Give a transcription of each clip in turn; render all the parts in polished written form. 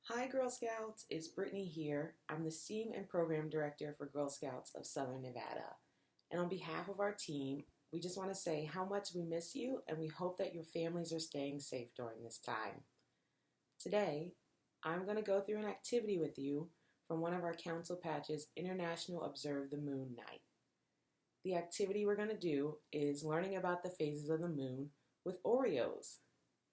Hi Girl Scouts, it's Britney here. I'm the STEAM and Program Director for Girl Scouts of Southern Nevada. And on behalf of our team, we just want to say how much we miss you and we hope that your families are staying safe during this time. Today, I'm going to go through an activity with you from one of our Council Patch's International Observe the Moon Night. The activity we're going to do is learning about the phases of the moon with Oreos.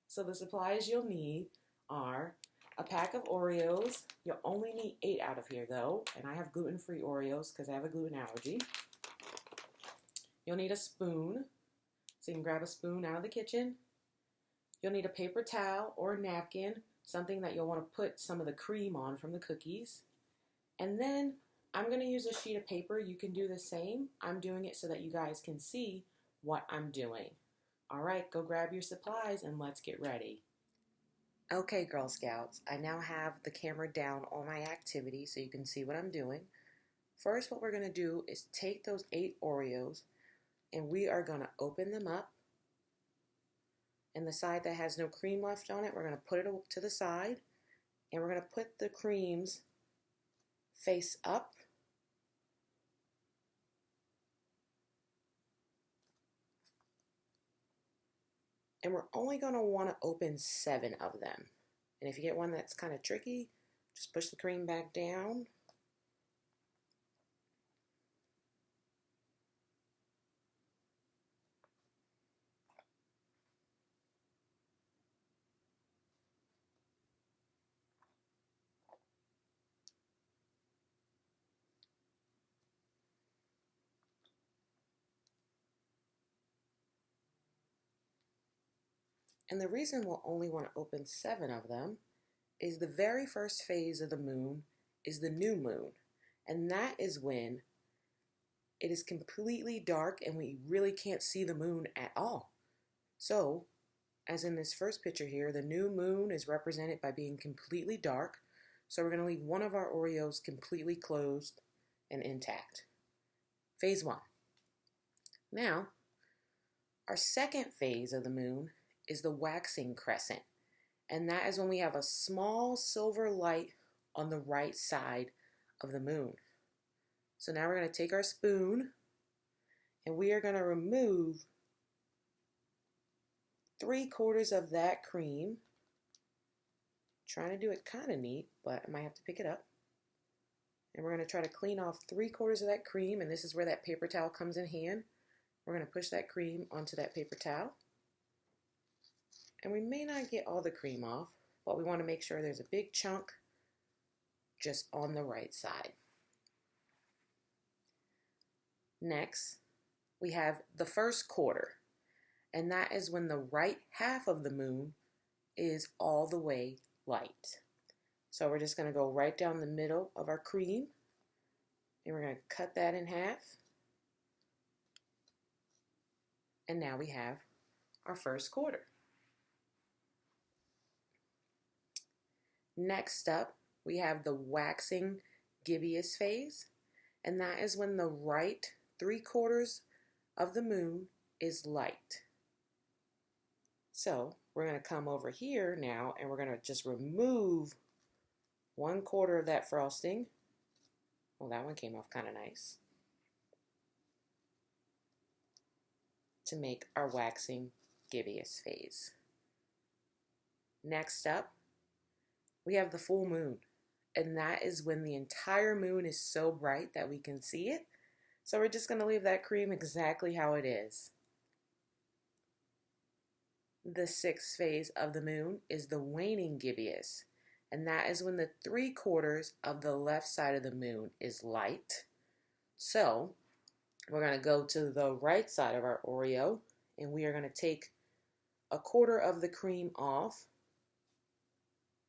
So the supplies you'll need are a pack of Oreos. You'll only need 8 out of here though, and I have gluten-free Oreos because I have a gluten allergy. You'll need a spoon, so you can grab a spoon out of the kitchen. You'll need a paper towel or a napkin, something that you'll want to put some of the cream on from the cookies. And then I'm going to use a sheet of paper. You can do the same. I'm doing it so that you guys can see what I'm doing. All right, go grab your supplies and let's get ready. Okay, Girl Scouts, I now have the camera down on my activity so you can see what I'm doing. First, what we're going to do is take those 8 Oreos and we are going to open them up. And the side that has no cream left on it, we're going to put it to the side and we're going to put the creams face up. And we're only going to want to open 7 of them. And if you get one that's kind of tricky, just push the cream back down. And the reason we'll only want to open 7 of them is the very first phase of the moon is the new moon. And that is when it is completely dark and we really can't see the moon at all. So, as in this first picture here, the new moon is represented by being completely dark. So we're going to leave one of our Oreos completely closed and intact. Phase 1. Now, our second phase of the moon is the waxing crescent. And that is when we have a small silver light on the right side of the moon. So now we're going to take our spoon and we are going to remove 3/4 of that cream. Trying to do it kind of neat, but I might have to pick it up. And we're going to try to clean off 3/4 of that cream, and this is where that paper towel comes in hand. We're going to push that cream onto that paper towel. And we may not get all the cream off, but we want to make sure there's a big chunk just on the right side. Next, we have the first quarter, and that is when the right half of the moon is all the way light. So we're just going to go right down the middle of our cream, and we're going to cut that in half. And now we have our first quarter. Next up, we have the waxing gibbous phase, and that is when the right 3/4 of the moon is light. So we're going to come over here now and we're going to just remove 1/4 of that frosting. Well, that one came off kind of nice. To make our waxing gibbous phase. Next up, we have the full moon, and that is when the entire moon is so bright that we can see it. So we're just going to leave that cream exactly how it is. The 6th phase of the moon is the waning gibbous, and that is when the 3/4 of the left side of the moon is light. So we're going to go to the right side of our Oreo, and we are going to take 1/4 of the cream off,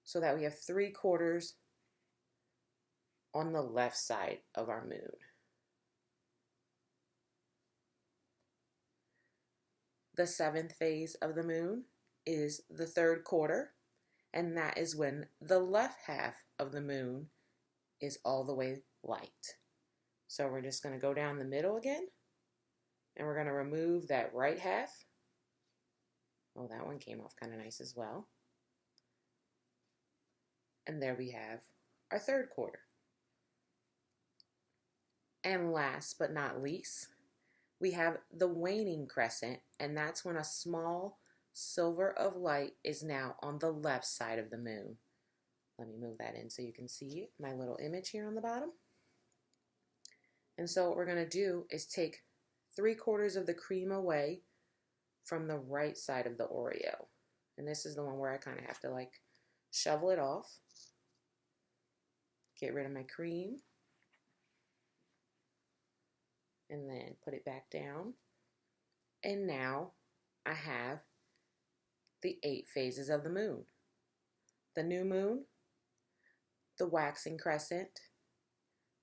so that we have 3/4 on the left side of our moon. The 7th phase of the moon is the 3rd quarter, and that is when the left half of the moon is all the way light. So we're just going to go down the middle again, and we're going to remove that right half. Oh, that one came off kind of nice as well. And there we have our third quarter. And last but not least, we have the waning crescent, and that's when a small silver of light is now on the left side of the moon. Let me move that in so you can see my little image here on the bottom. And so what we're going to do is take 3/4 of the cream away from the right side of the Oreo. And this is the one where I kind of have to like shovel it off. Get rid of my cream. And then put it back down. And now I have the 8 phases of the moon. The new moon, the waxing crescent,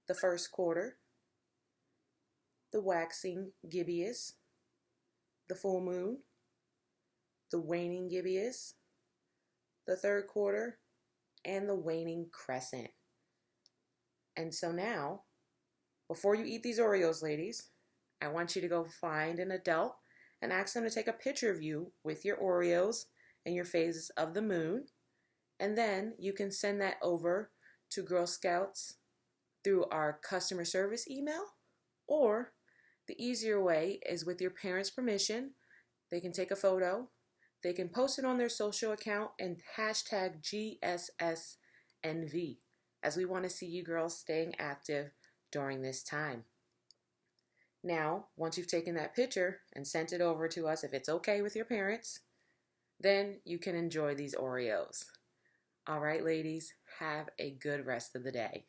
the first quarter, the waxing gibbous, the full moon, the waning gibbous, the third quarter, and the waning crescent. And so now, before you eat these Oreos, ladies, I want you to go find an adult and ask them to take a picture of you with your Oreos and your phases of the moon. And then you can send that over to Girl Scouts through our customer service email, or the easier way is with your parents' permission. They can take a photo, they can post it on their social account and hashtag GSSNV, as we want to see you girls staying active during this time. Now, once you've taken that picture and sent it over to us, if it's okay with your parents, then you can enjoy these Oreos. All right, ladies, have a good rest of the day.